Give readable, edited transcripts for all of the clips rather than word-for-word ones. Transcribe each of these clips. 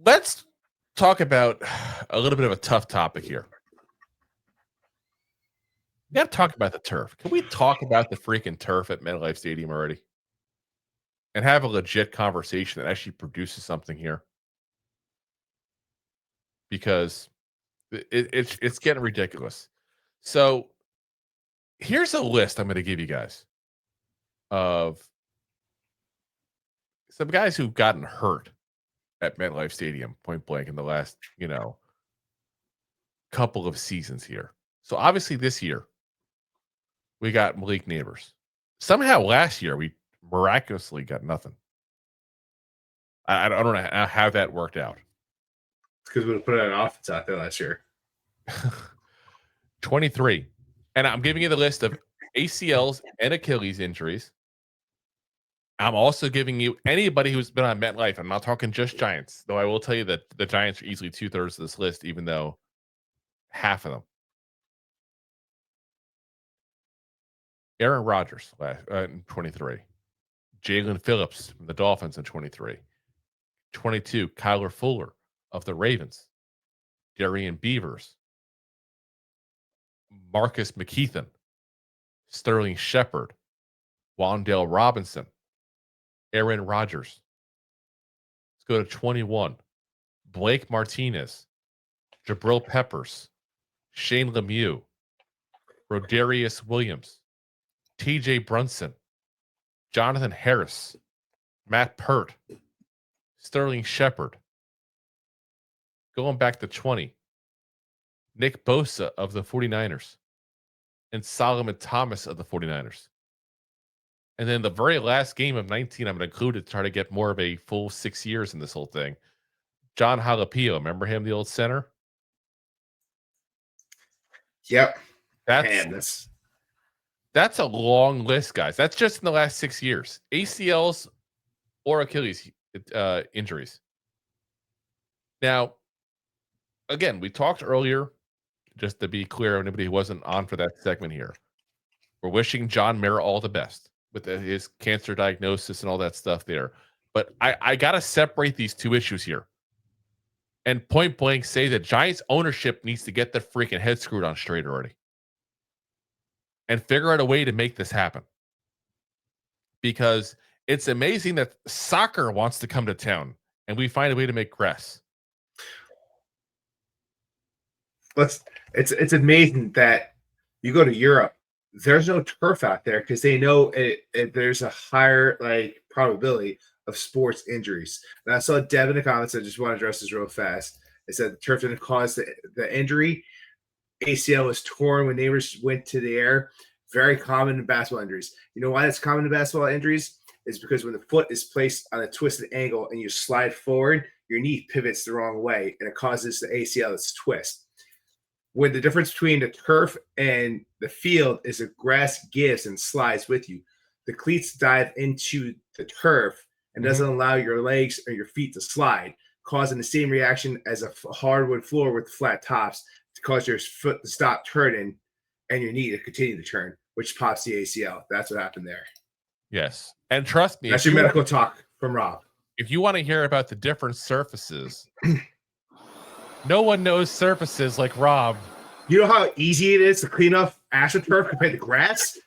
let's talk about a little bit of a tough topic here. We got to talk about the turf. Can we talk about the freaking turf at MetLife Stadium already? And have a legit conversation that actually produces something here? Because it's getting ridiculous. So here's a list I'm going to give you guys of some guys who've gotten hurt at MetLife Stadium, point blank, in the last, couple of seasons here. So obviously this year, we got Malik Nabors. Somehow last year, we miraculously got nothing. I don't know how that worked out. It's because we put an offense out there last year. 23. And I'm giving you the list of ACLs and Achilles injuries. I'm also giving you anybody who's been on MetLife. I'm not talking just Giants, though I will tell you that the Giants are easily 2/3 of this list, even though half of them. Aaron Rodgers in 23. Jalen Phillips from the Dolphins in 23. 22, Kyler Fuller of the Ravens. Darian Beavers. Marcus McKeithen. Sterling Shepard. Wan'Dale Robinson. Aaron Rodgers. Let's go to 21. Blake Martinez. Jabril Peppers. Shane Lemieux. Rodarius Williams. TJ Brunson. Jonathan Harris. Matt Pert. Sterling Shepard. Going back to 20. Nick Bosa of the 49ers. And Solomon Thomas of the 49ers. And then the very last game of 19, I'm going to include it to try to get more of a full 6 years in this whole thing. John Jalapeno, remember him, the old center? Yep. That's a long list, guys. That's just in the last 6 years. ACLs or Achilles injuries. Now, again, we talked earlier, just to be clear, anybody who wasn't on for that segment here, we're wishing John Mara all the best with his cancer diagnosis and all that stuff there. But I got to separate these two issues here and point blank say that Giants ownership needs to get the freaking head screwed on straight already and figure out a way to make this happen. Because it's amazing that soccer wants to come to town and we find a way to make grass. It's amazing that you go to Europe, there's no turf out there because they know there's a higher probability of sports injuries. And I saw Devin in the comments. I just want to address this real fast. It said the turf didn't cause the injury. ACL was torn when Neighbors went to the air. Very common in basketball injuries. You know why that's common in basketball injuries? It's because when the foot is placed on a twisted angle and you slide forward, your knee pivots the wrong way and it causes the ACL to twist. Where the difference between the turf and the field is the grass gives and slides with you. The cleats dive into the turf and doesn't allow your legs or your feet to slide, causing the same reaction as a hardwood floor with flat tops to cause your foot to stop turning and your knee to continue to turn, which pops the ACL. That's what happened there. Yes. And trust me. That's your medical talk from Rob. If you want to hear about the different surfaces, no one knows surfaces like Rob. You know how easy it is to clean up AstroTurf compared to grass?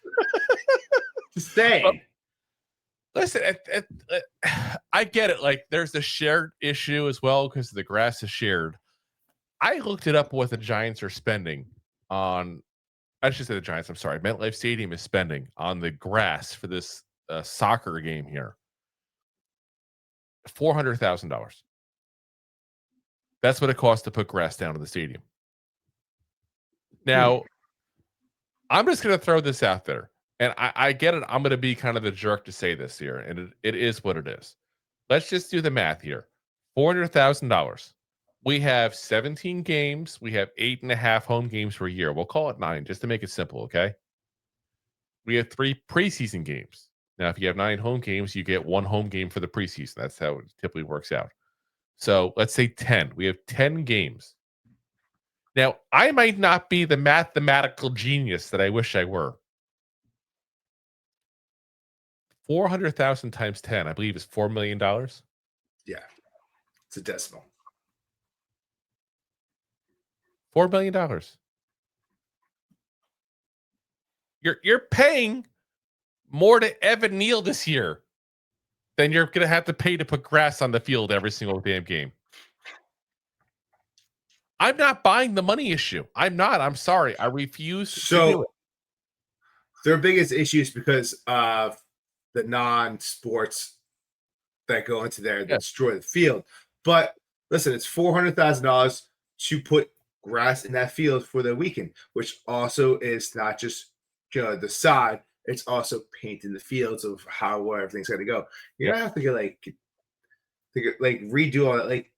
Just saying. Listen, I get it. Like, there's a shared issue as well because the grass is shared. I looked it up what the Giants are spending on. I should say the Giants. I'm sorry. MetLife Stadium is spending on the grass for this soccer game here. $400,000. That's what it costs to put grass down in the stadium. Now, I'm just going to throw this out there. And I get it. I'm going to be kind of the jerk to say this here. And it is what it is. Let's just do the math here. $400,000. We have 17 games. We have 8.5 home games per year. We'll call it 9 just to make it simple, okay? We have 3 preseason games. Now, if you have 9 home games, you get 1 home game for the preseason. That's how it typically works out. So let's say 10. We have 10 games. Now, I might not be the mathematical genius that I wish I were. 400,000 times 10, I believe, is $4 million. Yeah, it's a decimal. $4 million. You're paying more to Evan Neal this year than you're gonna have to pay to put grass on the field every single damn game. I'm not buying the money issue. I'm not. I'm sorry. I refuse to do it. Their biggest issue is because of the non-sports that go into there that destroy the field. But listen, it's $400,000 to put grass in that field for the weekend, which also is not just the sod, it's also painting the fields of where everything's going to go. You don't have to get like redo all that. Like,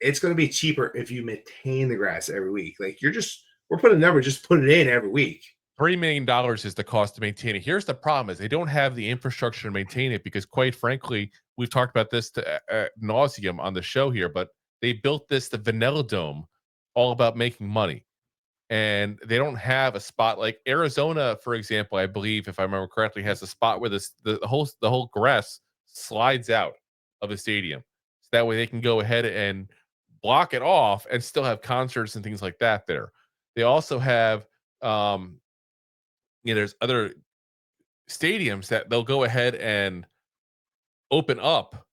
it's going to be cheaper if you maintain the grass every week. Like, we're putting a number, just put it in every week. $3 million is the cost to maintain it. Here's the problem: is they don't have the infrastructure to maintain it because, quite frankly, we've talked about this to nauseum on the show here. But they built the Vanilla Dome, all about making money, and they don't have a spot like Arizona, for example. I believe, if I remember correctly, has a spot where the whole grass slides out of the stadium, so that way they can go ahead and block it off and still have concerts and things like that there. They also have there's other stadiums that they'll go ahead and open up,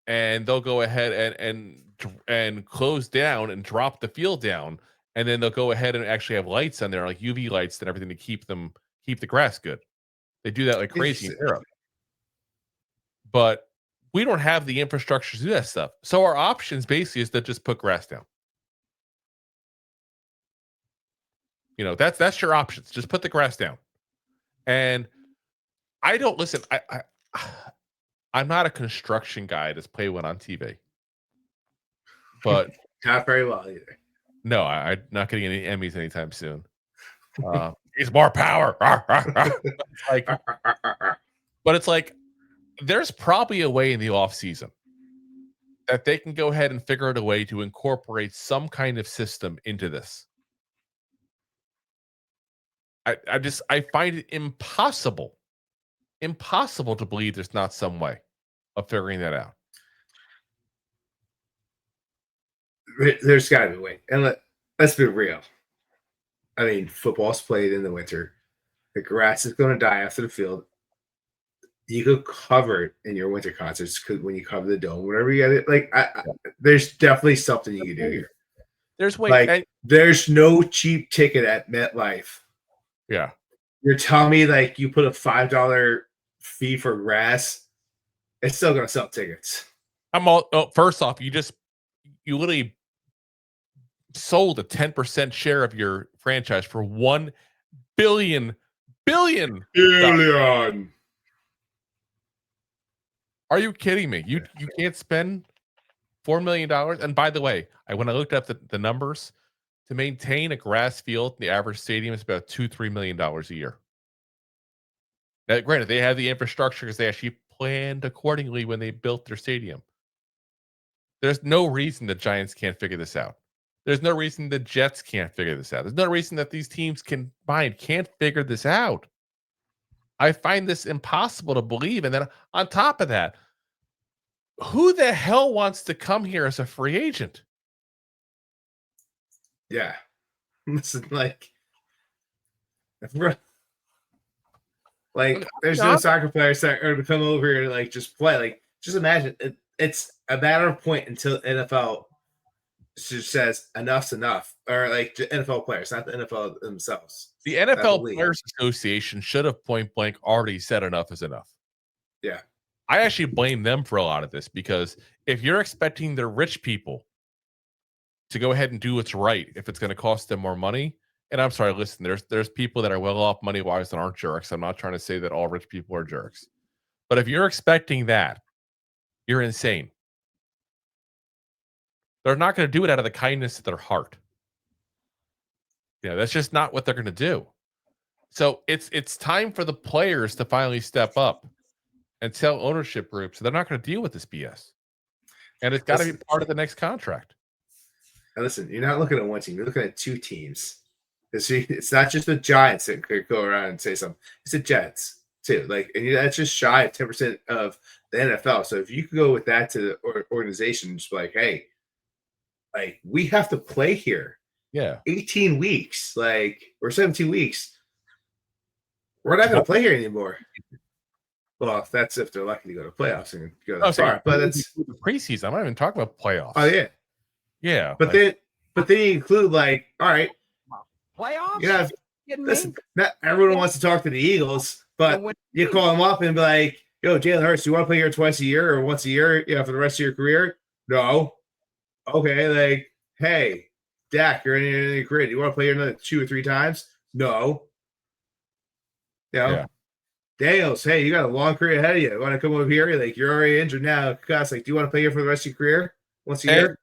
and they'll go ahead and close down and drop the field down, and then they'll go ahead and actually have lights on there, like UV lights and everything, to keep the grass good. They do that like crazy in Europe. But we don't have the infrastructure to do that stuff. So our options basically is to just put grass down. That's your options. Just put the grass down. And I don't listen. I'm not a construction guy that's play one on TV. But not very well either. No, I'm not getting any Emmys anytime soon. It's more power. But it's like there's probably a way in the off season that they can go ahead and figure out a way to incorporate some kind of system into this. I find it impossible to believe there's not some way of figuring that out. There's got to be a way. And let's be real. I mean, football's played in the winter. The grass is going to die after the field. You could cover it in your winter concerts when you cover the dome, whatever you get it. There's definitely something you can do here. There's no cheap ticket at MetLife. Yeah. You're telling me you put a $5 fee for grass, it's still going to sell tickets. First off, you literally sold a 10% share of your franchise for $1 billion. Are you kidding me? You can't spend $4 million. And by the way, when I looked up the numbers, to maintain a grass field, the average stadium is about $2-3 million a year. Now, granted, they have the infrastructure because they actually planned accordingly when they built their stadium. There's no reason the Giants can't figure this out. There's no reason the Jets can't figure this out. There's no reason that these teams can't figure this out. I find this impossible to believe. And then on top of that, who the hell wants to come here as a free agent? Yeah. Listen, there's no soccer players that are to come over here and just play. Just imagine it's a matter of point until NFL just says enough's enough, or the NFL players, not the NFL themselves. The NFL Players Association should have point blank already said enough is enough. Yeah. I actually blame them for a lot of this, because if you're expecting the rich people to go ahead and do what's right, if it's going to cost them more money, and I'm sorry, listen, there's people that are well off money wise that aren't jerks. I'm not trying to say that all rich people are jerks, but if you're expecting that, you're insane. They're not going to do it out of the kindness of their heart. That's just not what they're going to do. So it's time for the players to finally step up and tell ownership groups they're not going to deal with this BS. And it's got to be part of the next contract. And listen, you're not looking at one team. You're looking at two teams. It's not just the Giants that could go around and say something. It's the Jets, too. And that's just shy of 10% of the NFL. So if you could go with that to the organization, just hey, like we have to play here. Yeah. 18 weeks, like, or 17 weeks. We're not going to play here anymore. Well, that's if they're lucky to go to playoffs and go that far. But it's the preseason. I'm not even talking about playoffs. Oh yeah, yeah. But then you include like, all right, playoffs. Yeah, listen, not everyone wants to talk to the Eagles, but you call them up and be like, "Yo, Jalen Hurts, do you want to play here twice a year or once a year? For the rest of your career?" No. Okay, like, hey, Dak, you're in your career. Do you want to play here another 2 or 3 times? No. Yeah. Daniels, hey, you got a long career ahead of you. You want to come over here? Like, you're already injured now. Guys, like, do you want to play here for the rest of your career once a year?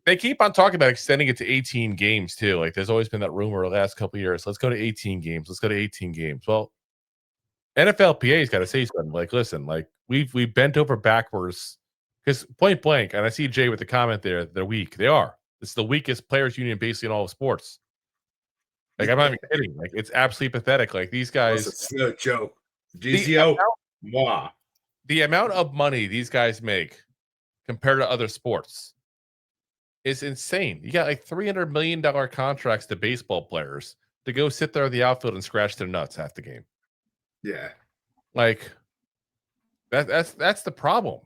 They keep on talking about extending it to 18 games too. Like, there's always been that rumor the last couple of years. Let's go to 18 games. Let's go to 18 games. Well, NFLPA's got to say something. Like, listen, like we bent over backwards because point blank, and I see Jay with the comment there. They're weak. They are. It's the weakest players union basically in all of sports. Like, I'm not even kidding. Like, it's absolutely pathetic. Like, these guys. It's no joke. GCO. The amount of money these guys make compared to other sports is insane. You got like $300 million contracts to baseball players to go sit there in the outfield and scratch their nuts half the game. Yeah. Like, that's the problem.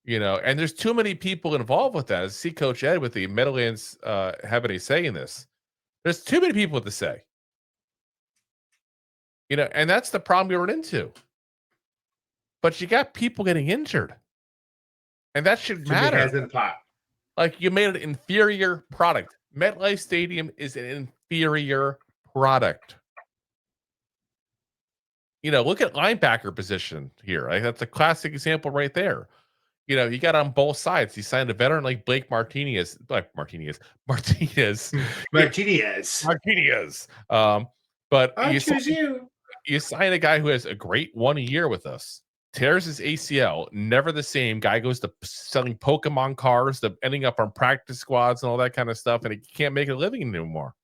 And there's too many people involved with that. I see Coach Ed with the Meadowlands having a say in this. There's too many people to say. And that's the problem we run into. But you got people getting injured. And that should matter. Like, you made an inferior product. MetLife Stadium is an inferior product. Look at linebacker position here. Like, that's a classic example right there. You got on both sides. You signed a veteran like Blake Martinez. Martinez. But I choose you. You sign a guy who has a great 1 year with us. Tears his ACL, never the same. Guy goes to selling Pokemon cards, to ending up on practice squads and all that kind of stuff, and he can't make a living anymore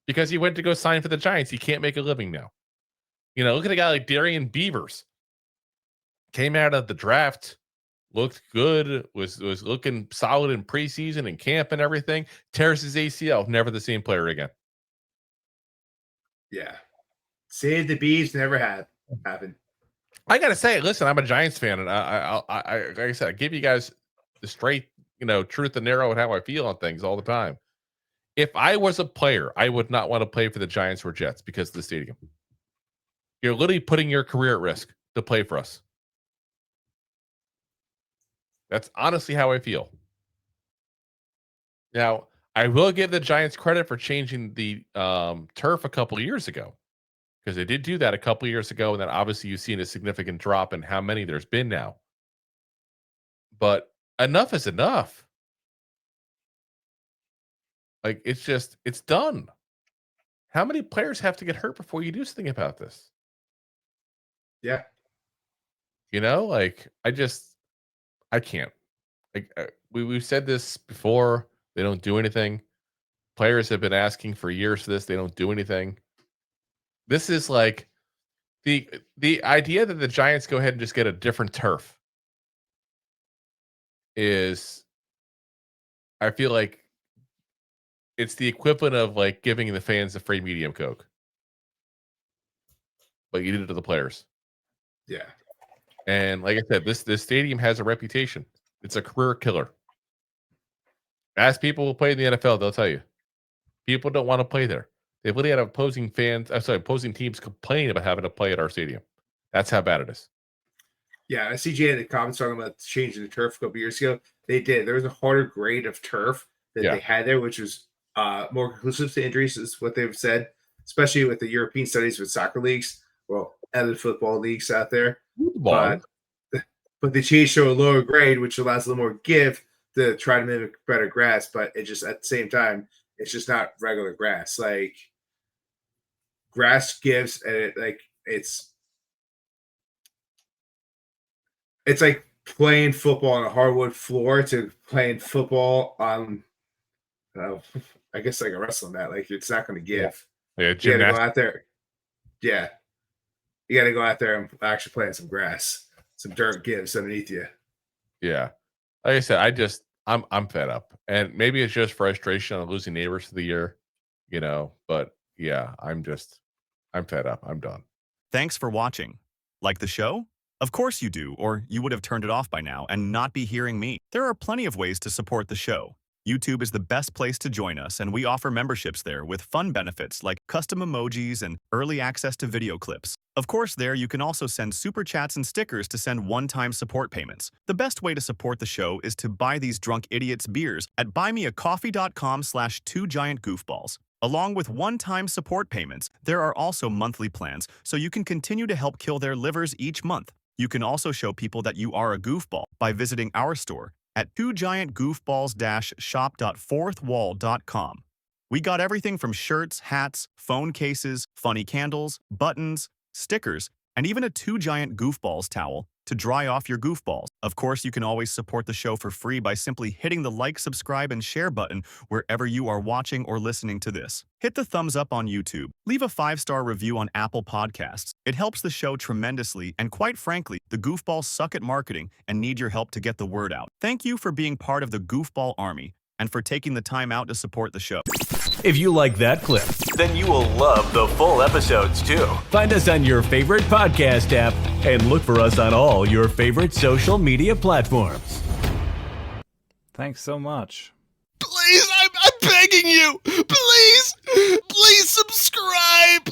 because he went to go sign for the Giants. He can't make a living now. Look at a guy like Darian Beavers. Came out of the draft, looked good, was looking solid in preseason and camp and everything. Tears his ACL, never the same player again. Yeah, save the bees, never happened. I gotta say, listen, I'm a Giants fan, and I like I said, I give you guys the straight, truth and narrow and how I feel on things all the time. If I was a player, I would not want to play for the Giants or Jets because of the stadium. You're literally putting your career at risk to play for us. That's honestly how I feel. Now, I will give the Giants credit for changing the turf a couple of years ago, because they did do that a couple of years ago, and then obviously you've seen a significant drop in how many there's been now. But enough is enough. Like, it's done. How many players have to get hurt before you do something about this? Yeah. I can't. Like, we've said this before. They don't do anything. Players have been asking for years for this. They don't do anything. This is like the idea that the Giants go ahead and just get a different turf is, I feel like it's the equivalent of like giving the fans a free medium Coke. But you did it to the players. Yeah. And like I said, this stadium has a reputation. It's a career killer. Ask people who play in the NFL, they'll tell you. People don't want to play there. They've literally had opposing teams complain about having to play at our stadium. That's how bad it is. Yeah, I see Jay in the comments talking about changing the turf a couple years ago. They did. There was a harder grade of turf that they had there, which was more conclusive to injuries, is what they've said, especially with the European studies with soccer leagues, other football leagues out there. But they changed to a lower grade, which allows a little more give to try to mimic better grass. But it just, at the same time, it's just not regular grass. Like, grass gives, and it's like playing football on a hardwood floor to playing football on, I guess, like a wrestling mat. Like, it's not going to give. Yeah, you got to go out there. Yeah, you got to go out there and actually play in some grass. Some dirt gives underneath you. Yeah, like I said, I'm fed up, and maybe it's just frustration on losing Neighbors for the year, But yeah, I'm fed up. I'm done. Thanks for watching. Like the show? Of course you do, or you would have turned it off by now and not be hearing me. There are plenty of ways to support the show. YouTube is the best place to join us, and we offer memberships there with fun benefits like custom emojis and early access to video clips. Of course, there you can also send super chats and stickers to send one-time support payments. The best way to support the show is to buy these drunk idiots beers at buymeacoffee.com/2giantgoofballs. Along with one-time support payments, there are also monthly plans, so you can continue to help kill their livers each month. You can also show people that you are a goofball by visiting our store at 2giantgoofballs-shop.fourthwall.com. We got everything from shirts, hats, phone cases, funny candles, buttons, stickers, and even a 2 Giant Goofballs towel to dry off your goofballs. Of course, you can always support the show for free by simply hitting the like, subscribe, and share button wherever you are watching or listening to this. Hit the thumbs up on YouTube. Leave a 5-star review on Apple Podcasts. It helps the show tremendously, and quite frankly, the goofballs suck at marketing and need your help to get the word out. Thank you for being part of the Goofball Army and for taking the time out to support the show. If you like that clip, then you will love the full episodes too. Find us on your favorite podcast app and look for us on all your favorite social media platforms. Thanks so much. Please, I'm begging you. Please subscribe.